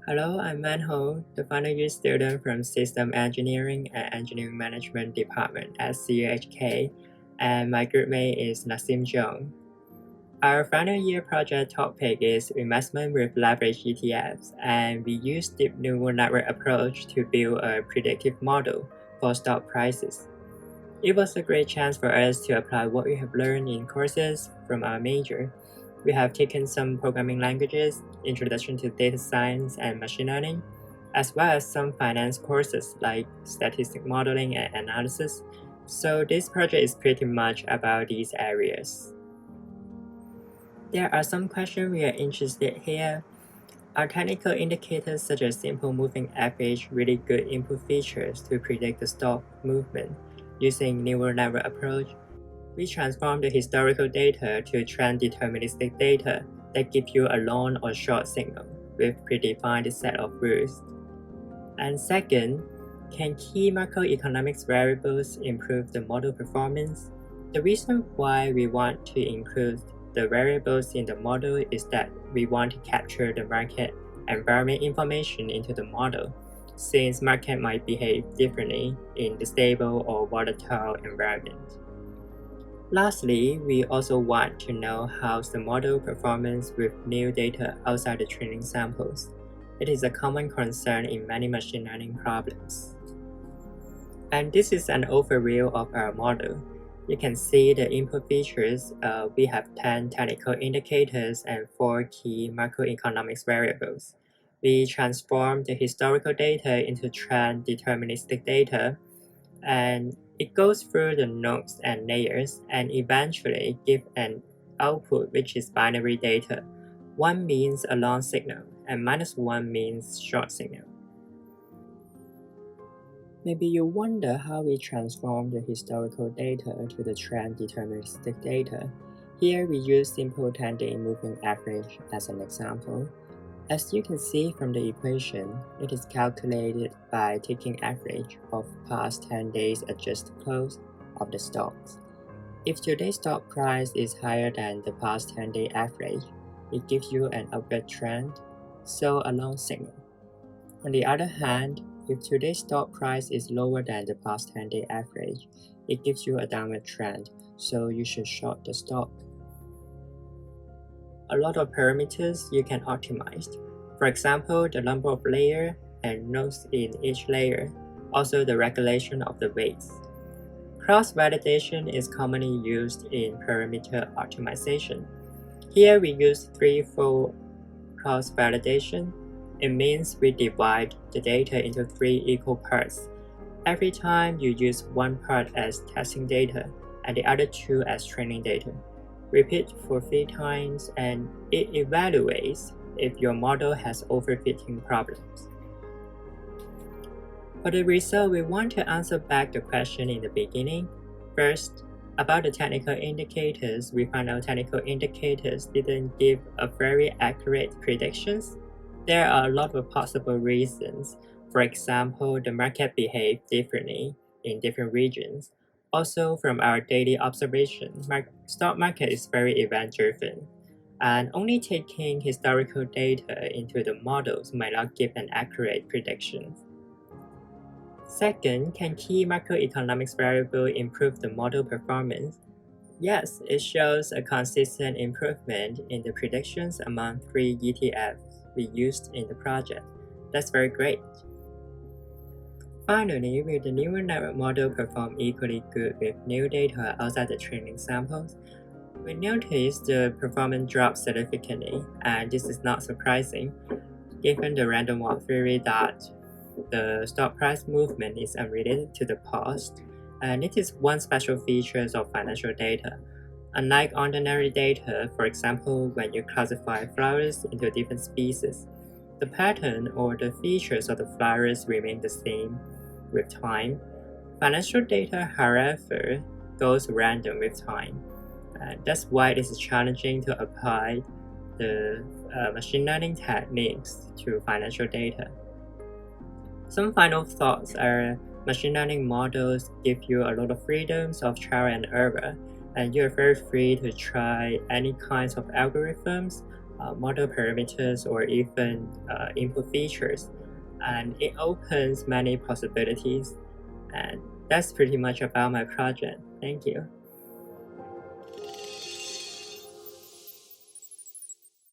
Hello, I'm Manho, the final year student from System Engineering and Engineering Management Department at CUHK, and my group mate is Nasim Jong. Our final year project topic is investment with leverage ETFs, and we use deep neural network approach to build a predictive model for stock prices. It was a great chance for us to apply what we have learned in courses from our major. We have taken some programming languages, introduction to data science and machine learning, as well as some finance courses like statistic modeling and analysis. So this project is pretty much about these areas. There are some questions we are interested here. Are technical indicators such as simple moving average really good input features to predict the stock movement using neural network approach? We transform the historical data to trend deterministic data that give you a long or short signal with predefined set of rules. And second, can key macroeconomics variables improve the model performance? The reason why we want to include the variables in the model is that we want to capture the market environment information into the model, since market might behave differently in the stable or volatile environment. Lastly, we also want to know how's the model performance with new data outside the training samples. It is a common concern in many machine learning problems. And this is an overview of our model. You can see the input features. We have 10 technical indicators and 4 key macroeconomics variables. We transform the historical data into trend deterministic data, and it goes through the nodes and layers and eventually give an output which is binary data. 1 means a long signal and -1 means short signal. Maybe you wonder how we transform the historical data to the trend deterministic data. Here we use simple 10-day moving average as an example. As you can see from the equation, it is calculated by taking average of past 10 days adjusted close of the stocks. If today's stock price is higher than the past 10-day average, it gives you an upward trend, so a long signal. On the other hand, if today's stock price is lower than the past 10-day average, it gives you a downward trend, so you should short the stock. A lot of parameters you can optimize. For example, the number of layers and nodes in each layer, also the regulation of the weights. Cross-validation is commonly used in parameter optimization. Here we use threefold cross-validation. It means we divide the data into 3 equal parts. Every time you use one part as testing data and the other 2 as training data. Repeat for 3 times and it evaluates if your model has overfitting problems. For the result, we want to answer back the question in the beginning. First, about the technical indicators, we found out technical indicators didn't give a very accurate predictions. There are a lot of possible reasons. For example, the market behaves differently in different regions. Also, from our daily observation, stock market is very event-driven, and only taking historical data into the models might not give an accurate prediction. Second, can key macroeconomics variable improve the model performance? Yes, it shows a consistent improvement in the predictions among 3 ETFs we used in the project. That's very great. Finally, will the neural network model perform equally good with new data outside the training samples? We noticed the performance drop significantly, and this is not surprising, given the random walk theory that the stock price movement is unrelated to the past, and it is one special feature of financial data. Unlike ordinary data, for example, when you classify flowers into different species, the pattern or the features of the flowers remain the same with time. Financial data, however, goes random with time. That's why it is challenging to apply the machine learning techniques to financial data. Some final thoughts are machine learning models give you a lot of freedoms of trial and error. and you're very free to try any kinds of algorithms, model parameters, or even input features. And it opens many possibilities. And that's pretty much about my project. Thank you.